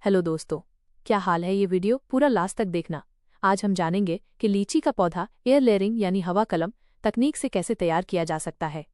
Hello दोस्तों, क्या हाल है। ये वीडियो पूरा लास्ट तक देखना। आज हम जानेंगे कि लीची का पौधा एयर लेयरिंग यानी हवा कलम तकनीक से कैसे तैयार किया जा सकता है।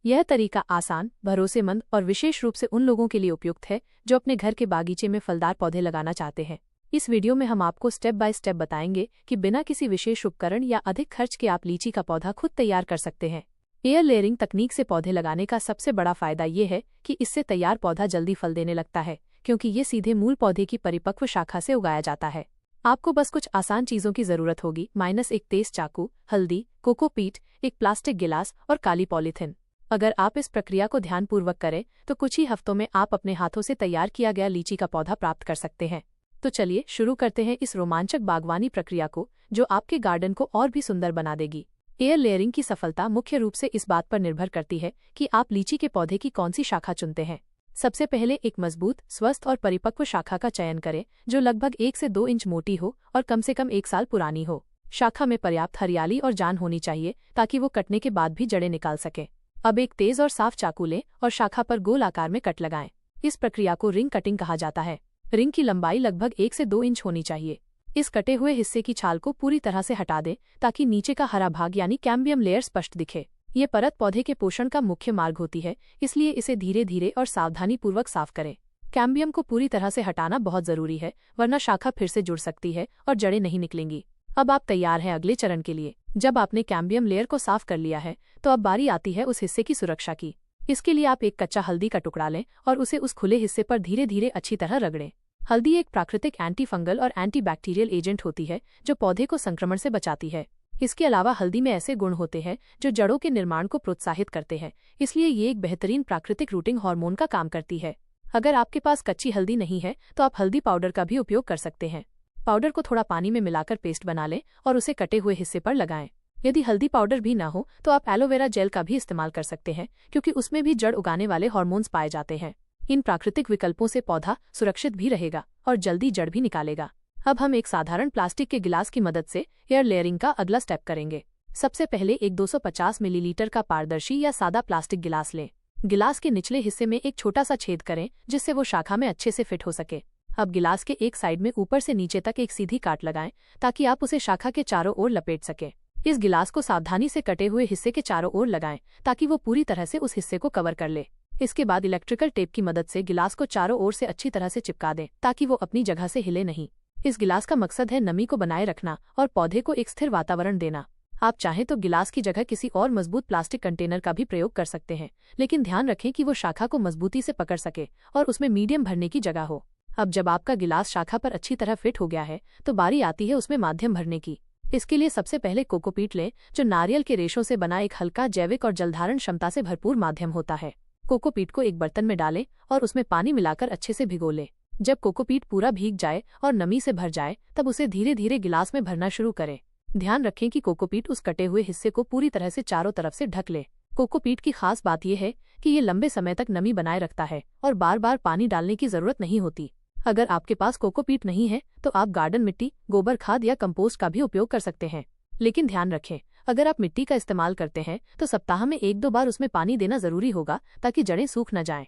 यह तरीका आसान, भरोसेमंद और विशेष रूप से उन लोगों के लिए उपयुक्त है जो अपने घर के बागीचे में फलदार पौधे लगाना चाहते हैं। इस वीडियो में हम आपको स्टेप बाय स्टेप बताएंगे कि बिना किसी विशेष उपकरण या अधिक खर्च के आप लीची का पौधा खुद तैयार कर सकते हैं। एयर लेयरिंग तकनीक से पौधे लगाने का सबसे बड़ा फायदा ये है कि इससे तैयार पौधा जल्दी फल देने लगता है, क्योंकि ये सीधे मूल पौधे की परिपक्व शाखा से उगाया जाता है। आपको बस कुछ आसान चीजों की जरूरत होगी, एक तेज चाकू, हल्दी, कोकोपीट, एक प्लास्टिक गिलास और काली पॉलीथिन। अगर आप इस प्रक्रिया को ध्यानपूर्वक करें तो कुछ ही हफ्तों में आप अपने हाथों से तैयार किया गया लीची का पौधा प्राप्त कर सकते हैं। तो चलिए शुरू करते हैं इस रोमांचक बागवानी प्रक्रिया को, जो आपके गार्डन को और भी सुंदर बना देगी। एयर लेयरिंग की सफलता मुख्य रूप से इस बात पर निर्भर करती है कि आप लीची के पौधे की कौन सी शाखा चुनते हैं। सबसे पहले एक मजबूत, स्वस्थ और परिपक्व शाखा का चयन करें जो लगभग 1 से 2 इंच मोटी हो और कम से कम 1 साल पुरानी हो। शाखा में पर्याप्त हरियाली और जान होनी चाहिए ताकि वो कटने के बाद भी जड़ें निकाल सके। अब एक तेज और साफ चाकू लें और शाखा पर गोल आकार में कट लगाएं। इस प्रक्रिया को रिंग कटिंग कहा जाता है। रिंग की लंबाई लगभग 1 से 2 इंच होनी चाहिए। इस कटे हुए हिस्से की छाल को पूरी तरह से हटा दें ताकि नीचे का हरा भाग यानी कैम्बियम लेयर स्पष्ट दिखे। ये परत पौधे के पोषण का मुख्य मार्ग होती है, इसलिए इसे धीरे धीरे और सावधानीपूर्वक साफ करें। कैम्बियम को पूरी तरह से हटाना बहुत जरूरी है, वरना शाखा फिर से जुड़ सकती है और जड़ें नहीं निकलेंगी। अब आप तैयार हैं अगले चरण के लिए। जब आपने कैम्बियम लेयर को साफ कर लिया है तो अब बारी आती है उस हिस्से की सुरक्षा की। इसके लिए आप एक कच्चा हल्दी का टुकड़ा लें और उसे उस खुले हिस्से पर धीरे धीरे अच्छी तरह रगड़ें। हल्दी एक प्राकृतिक एंटी फंगल और एंटी बैक्टीरियल एजेंट होती है जो पौधे को संक्रमण से बचाती है। इसके अलावा हल्दी में ऐसे गुण होते हैं जो जड़ों के निर्माण को प्रोत्साहित करते हैं, इसलिए ये एक बेहतरीन प्राकृतिक रूटिंग हार्मोन का काम करती है। अगर आपके पास कच्ची हल्दी नहीं है तो आप हल्दी पाउडर का भी उपयोग कर सकते हैं। पाउडर को थोड़ा पानी में मिलाकर पेस्ट बना लें और उसे कटे हुए हिस्से पर लगाएं। यदि हल्दी पाउडर भी ना हो तो आप एलोवेरा जेल का भी इस्तेमाल कर सकते हैं, क्योंकि उसमें भी जड़ उगाने वाले हार्मोन्स पाए जाते हैं। इन प्राकृतिक विकल्पों से पौधा सुरक्षित भी रहेगा और जल्दी जड़ भी निकालेगा। अब हम एक साधारण प्लास्टिक के गिलास की मदद से एयर लेयरिंग का अगला स्टेप करेंगे। सबसे पहले एक 250 मिलीलीटर का पारदर्शी या सादा प्लास्टिक गिलास लें। गिलास के निचले हिस्से में एक छोटा सा छेद करें जिससे वो शाखा में अच्छे से फिट हो सके। अब गिलास के एक साइड में ऊपर से नीचे तक एक सीधी काट लगाएं ताकि आप उसे शाखा के चारों ओर लपेट सकें। इस गिलास को सावधानी से कटे हुए हिस्से के चारों ओर लगाएं ताकि वो पूरी तरह से उस हिस्से को कवर कर ले। इसके बाद इलेक्ट्रिकल टेप की मदद से गिलास को चारों ओर से अच्छी तरह से चिपका दें ताकि वो अपनी जगह से हिले नहीं। इस गिलास का मकसद है नमी को बनाए रखना और पौधे को एक स्थिर वातावरण देना। आप चाहें तो गिलास की जगह किसी और मजबूत प्लास्टिक कंटेनर का भी प्रयोग कर सकते हैं, लेकिन ध्यान रखें कि वो शाखा को मजबूती से पकड़ सके और उसमें मीडियम भरने की जगह हो। अब जब आपका गिलास शाखा पर अच्छी तरह फिट हो गया है तो बारी आती है उसमें माध्यम भरने की। इसके लिए सबसे पहले कोकोपीट लें, जो नारियल के रेशों से बना एक हल्का, जैविक और जलधारण क्षमता से भरपूर माध्यम होता है। कोकोपीट को एक बर्तन में डालें और उसमें पानी मिलाकर अच्छे से भिगो लें। जब कोकोपीट पूरा भीग जाए और नमी से भर जाए तब उसे धीरे धीरे गिलास में भरना शुरू करें। ध्यान रखें कि कोकोपीट उस कटे हुए हिस्से को पूरी तरह से चारों तरफ से ढक ले। कोकोपीट की खास बात यह है कि ये लंबे समय तक नमी बनाए रखता है और बार बार पानी डालने की जरूरत नहीं होती। अगर आपके पास कोकोपीट नहीं है तो आप गार्डन मिट्टी, गोबर खाद या कंपोस्ट का भी उपयोग कर सकते हैं, लेकिन ध्यान रखें अगर आप मिट्टी का इस्तेमाल करते हैं तो सप्ताह में 1-2 बार उसमें पानी देना जरूरी होगा ताकि जड़ें सूख न जाएं।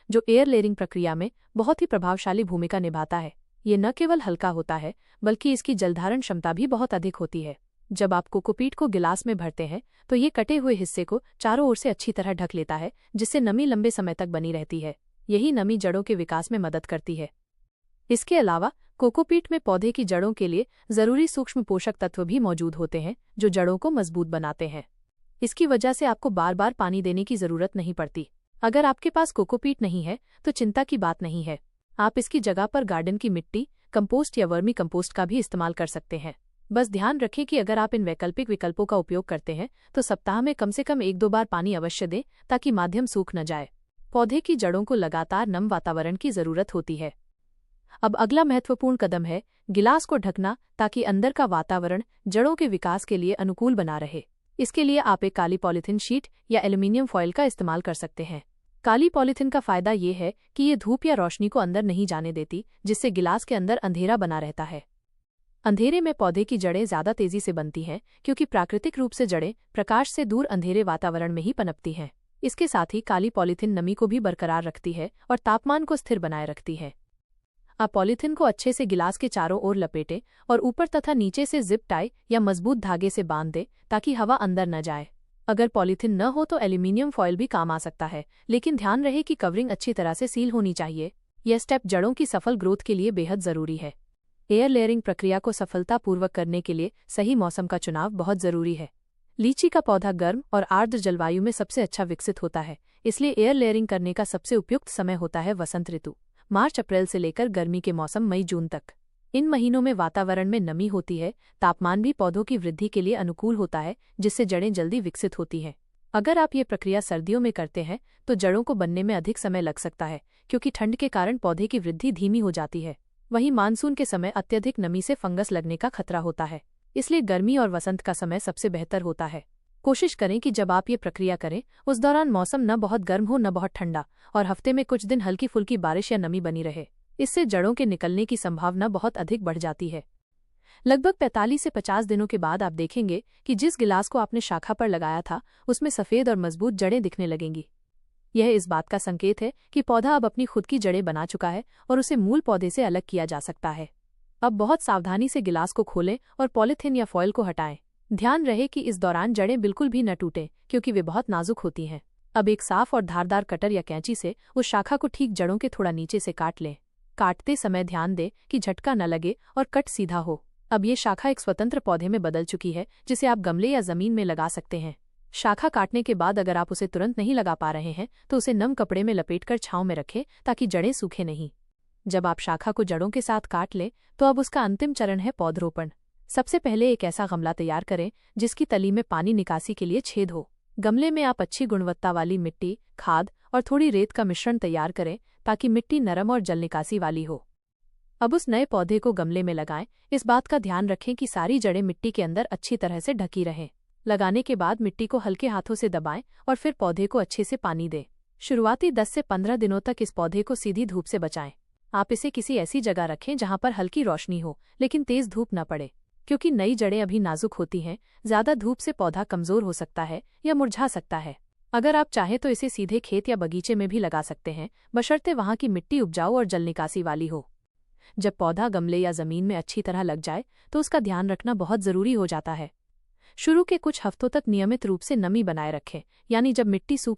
जो एयर लेयरिंग प्रक्रिया में बहुत ही प्रभावशाली भूमिका निभाता है। ये न केवल हल्का होता है बल्कि इसकी जलधारण क्षमता भी बहुत अधिक होती है। जब आप कोकोपीट को गिलास में भरते हैं तो ये कटे हुए हिस्से को चारों ओर से अच्छी तरह ढक लेता है, जिससे नमी लंबे समय तक बनी रहती है। यही नमी जड़ों के विकास में मदद करती है। इसके अलावा कोकोपीट में पौधे की जड़ों के लिए जरूरी सूक्ष्म पोषक तत्व भी मौजूद होते हैं जो जड़ों को मजबूत बनाते हैं। इसकी वजह से आपको बार बार पानी देने की जरूरत नहीं पड़ती। अगर आपके पास कोकोपीट नहीं है तो चिंता की बात नहीं है, आप इसकी जगह पर गार्डन की मिट्टी, कंपोस्ट या वर्मी कंपोस्ट का भी इस्तेमाल कर सकते हैं। बस ध्यान रखें कि अगर आप इन वैकल्पिक विकल्पों का उपयोग करते हैं तो सप्ताह में कम से कम 1-2 बार पानी अवश्य दें ताकि माध्यम सूख न जाए। पौधे की जड़ों को लगातार नम वातावरण की जरूरत होती है। अब अगला महत्वपूर्ण कदम है गिलास को ढकना, ताकि अंदर का वातावरण जड़ों के विकास के लिए अनुकूल बना रहे। इसके लिए आप एक काली पॉलीथीन शीट या एल्यूमिनियम फॉइल का इस्तेमाल कर सकते हैं। काली पॉलीथीन का फायदा ये है कि ये धूप या रोशनी को अंदर नहीं जाने देती, जिससे गिलास के अंदर अंधेरा बना रहता है। अंधेरे में पौधे की जड़ें ज्यादा तेजी से बनती हैं, क्योंकि प्राकृतिक रूप से जड़ें प्रकाश से दूर अंधेरे वातावरण में ही पनपती हैं। इसके साथ ही काली पॉलीथीन नमी को भी बरकरार रखती है और तापमान को स्थिर बनाए रखती है। आप पॉलीथीन को अच्छे से गिलास के चारों ओर लपेटें और ऊपर तथा नीचे से जिप टाई या मजबूत धागे से बांध दें ताकि हवा अंदर न जाए। अगर पॉलीथीन न हो तो एल्यूमिनियम फॉयल भी काम आ सकता है, लेकिन ध्यान रहे कि कवरिंग अच्छी तरह से सील होनी चाहिए। यह स्टेप जड़ों की सफल ग्रोथ के लिए बेहद जरूरी है। एयर लेयरिंग प्रक्रिया को सफलतापूर्वक करने के लिए सही मौसम का चुनाव बहुत जरूरी है। लीची का पौधा गर्म और आर्द्र जलवायु में सबसे अच्छा विकसित होता है, इसलिए एयर लेयरिंग करने का सबसे उपयुक्त समय होता है वसंत ऋतु, मार्च अप्रैल से लेकर गर्मी के मौसम मई जून तक। इन महीनों में वातावरण में नमी होती है, तापमान भी पौधों की वृद्धि के लिए अनुकूल होता है, जिससे जड़ें जल्दी विकसित होती हैं। अगर आप ये प्रक्रिया सर्दियों में करते हैं तो जड़ों को बनने में अधिक समय लग सकता है, क्योंकि ठंड के कारण पौधे की वृद्धि धीमी हो जाती है। वहीं मानसून के समय अत्यधिक नमी से फंगस लगने का खतरा होता है, इसलिए गर्मी और वसंत का समय सबसे बेहतर होता है। कोशिश करें कि जब आप ये प्रक्रिया करें उस दौरान मौसम न बहुत गर्म हो न बहुत ठंडा, और हफ्ते में कुछ दिन हल्की फुल्की बारिश या नमी बनी रहे। इससे जड़ों के निकलने की संभावना बहुत अधिक बढ़ जाती है। लगभग 45 से 50 दिनों के बाद आप देखेंगे कि जिस गिलास को आपने शाखा पर लगाया था उसमें सफेद और मजबूत जड़ें दिखने लगेंगी। यह इस बात का संकेत है कि पौधा अब अपनी खुद की जड़ें बना चुका है और उसे मूल पौधे से अलग किया जा सकता है। अब बहुत सावधानी से गिलास को खोलें और पॉलीथीन या फॉयल को हटाएं। ध्यान रहे कि इस दौरान जड़ें बिल्कुल भी न टूटें, क्योंकि वे बहुत नाजुक होती हैं। अब एक साफ और धारदार कटर या कैंची से उस शाखा को ठीक जड़ों के थोड़ा नीचे से काट लें। काटते समय ध्यान दें कि झटका न लगे और कट सीधा हो। अब ये शाखा एक स्वतंत्र पौधे में बदल चुकी है, जिसे आप गमले या जमीन में लगा सकते हैं। शाखा काटने के बाद अगर आप उसे तुरंत नहीं लगा पा रहे हैं तो उसे नम कपड़े में लपेटकर छांव में रखें ताकि जड़ें सूखे नहीं। जब आप शाखा को जड़ों के साथ काट लें तो अब उसका अंतिम चरण है पौधरोपण। सबसे पहले एक ऐसा गमला तैयार करें जिसकी तली में पानी निकासी के लिए छेद हो। गमले में आप अच्छी गुणवत्ता वाली मिट्टी, खाद और थोड़ी रेत का मिश्रण तैयार करें ताकि मिट्टी नरम और जल निकासी वाली हो। अब उस नए पौधे को गमले में लगाएं। इस बात का ध्यान रखें कि सारी जड़ें मिट्टी के अंदर अच्छी तरह से ढकी रहें। लगाने के बाद मिट्टी को हल्के हाथों से दबाएं और फिर पौधे को अच्छे से पानी दें। शुरुआती 10 से 15 दिनों तक इस पौधे को सीधी धूप से बचाएं। आप इसे किसी ऐसी जगह रखें जहां पर हल्की रोशनी हो, लेकिन तेज धूप न पड़े, क्योंकि नई जड़ें अभी नाजुक होती हैं। ज्यादा धूप से पौधा कमजोर हो सकता है या मुरझा सकता है। अगर आप चाहें तो इसे सीधे खेत या बगीचे में भी लगा सकते हैं, बशर्ते वहां की मिट्टी उपजाऊ और जल निकासी वाली हो। जब पौधा गमले या जमीन में अच्छी तरह लग जाए तो उसका ध्यान रखना बहुत जरूरी हो जाता है। शुरू के कुछ हफ्तों तक नियमित रूप से नमी बनाए रखें, यानी जब मिट्टी सूखी